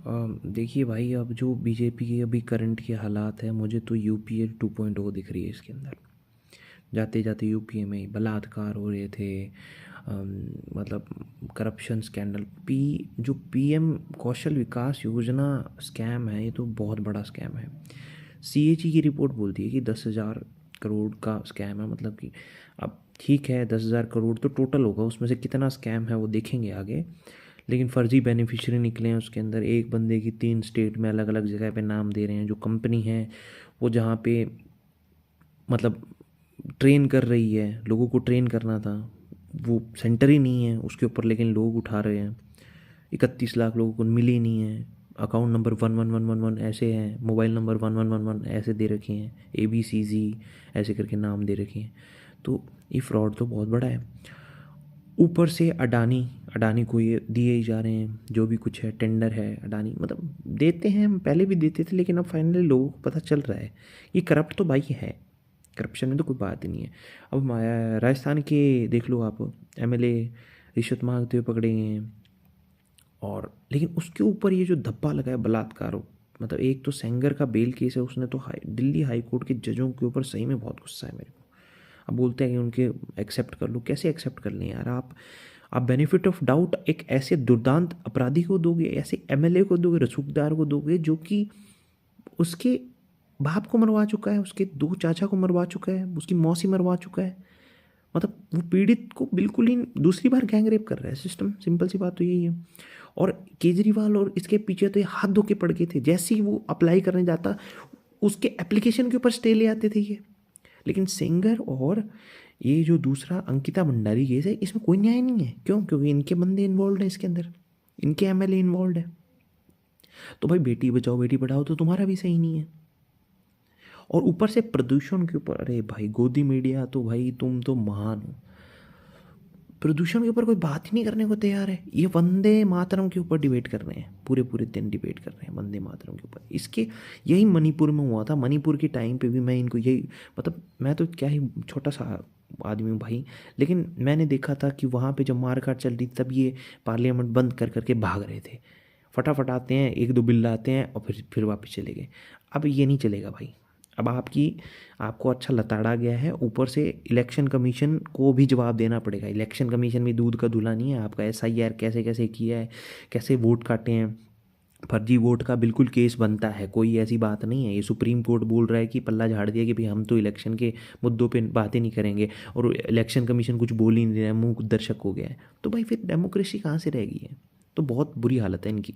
देखिए भाई, अब जो बीजेपी की अभी करंट के हालात है, मुझे तो यूपीए 2.0 दिख रही है इसके अंदर। जाते जाते यूपीए में बलात्कार हो रहे थे, मतलब करप्शन स्कैंडल। जो पीएम कौशल विकास योजना स्कैम है, ये तो बहुत बड़ा स्कैम है। सीएजी की रिपोर्ट बोलती है कि 10,000 करोड़ का स्कैम है। मतलब कि अब ठीक है, 10,000 करोड़ तो टोटल होगा, उसमें से कितना स्कैम है वो देखेंगे आगे। लेकिन फर्जी बेनिफिशियरी निकले हैं उसके अंदर। एक बंदे की 3 स्टेट में अलग अलग जगह पे नाम दे रहे हैं। जो कंपनी है वो जहाँ पे मतलब ट्रेन कर रही है, लोगों को ट्रेन करना था, वो सेंटर ही नहीं है उसके ऊपर, लेकिन लोग उठा रहे हैं। 31 लाख लोगों को मिली नहीं है। अकाउंट नंबर 111111 ऐसे हैं, मोबाइल नंबर 1111 ऐसे दे रखे हैं, ABCZ ऐसे करके नाम दे रखे हैं। तो ये फ्रॉड तो बहुत बड़ा है। ऊपर से अडानी अडानी को ये दिए ही जा रहे हैं, जो भी कुछ है टेंडर है अडानी मतलब देते हैं। हम पहले भी देते थे, लेकिन अब फाइनली लोगों को पता चल रहा है ये करप्ट तो भाई है। करप्शन में तो कोई बात ही नहीं है। अब राजस्थान के देख लो आप, MLA रिश्वत मांगते हुए पकड़े गए हैं। और लेकिन उसके ऊपर ये जो धब्बा लगा है बलात्कार, मतलब एक तो सेंगर का बेल केस है, उसने तो दिल्ली हाई कोर्ट के जजों के ऊपर सही में बहुत गुस्सा है मेरे को। अब बोलते हैं कि उनके एक्सेप्ट कर लो। कैसे एक्सेप्ट कर लें यार? आप बेनिफिट ऑफ डाउट एक ऐसे दुर्दांत अपराधी को दोगे, ऐसे MLA को दोगे, रसूखदार को दोगे, जो कि उसके बाप को मरवा चुका है, उसके 2 चाचा को मरवा चुका है, उसकी मौसी मरवा चुका है। मतलब वो पीड़ित को बिल्कुल ही दूसरी बार गैंग रेप कर रहा है सिस्टम। सिंपल सी बात तो यही है। और केजरीवाल और इसके पीछे तो ये हाथ धो के पड़ गए थे। जैसे ही वो अप्लाई करने जाता, उसके एप्लीकेशन के ऊपर स्टे ले आते थे ये। लेकिन सेंगर और ये जो दूसरा अंकिता भंडारी केस है, इसमें कोई न्याय नहीं है। क्यों? क्योंकि इनके बंदे इन्वॉल्व है इसके अंदर, इनके MLA इन्वॉल्व है। तो भाई बेटी बचाओ बेटी पढ़ाओ तो तुम्हारा भी सही नहीं है। और ऊपर से प्रदूषण के ऊपर, अरे भाई गोदी मीडिया तो भाई तुम तो महान हो। प्रदूषण के ऊपर कोई बात ही नहीं करने को तैयार है। ये वंदे मातरम के ऊपर डिबेट कर रहे हैं, पूरे पूरे दिन डिबेट कर रहे हैं वंदे मातरम के ऊपर। इसके यही मणिपुर में हुआ था। मणिपुर के टाइम पे भी मैं इनको यही, मतलब मैं तो क्या ही छोटा सा आदमी हूँ भाई, लेकिन मैंने देखा था कि वहाँ पे जब मारकाट चल रही तब ये पार्लियामेंट बंद कर करके भाग रहे थे। फटाफट आते हैं, एक दो बिल लाते हैं और फिर वापस चले गए। अब ये नहीं चलेगा भाई। अब आपको अच्छा लताड़ा गया है, ऊपर से इलेक्शन कमीशन को भी जवाब देना पड़ेगा। इलेक्शन कमीशन भी दूध का धुला नहीं है। आपका SIR कैसे कैसे किया है, कैसे वोट काटे हैं, फर्जी वोट का बिल्कुल केस बनता है। कोई ऐसी बात नहीं है। ये सुप्रीम कोर्ट बोल रहा है कि पल्ला झाड़ दिया कि भाई हम तो इलेक्शन के मुद्दों पे बातें नहीं करेंगे, और इलेक्शन कमीशन कुछ बोल ही नहीं रहा है, मुंह दर्शक हो गया है। तो भाई फिर डेमोक्रेसी कहाँ से रहेगी है? तो बहुत बुरी हालत है इनकी।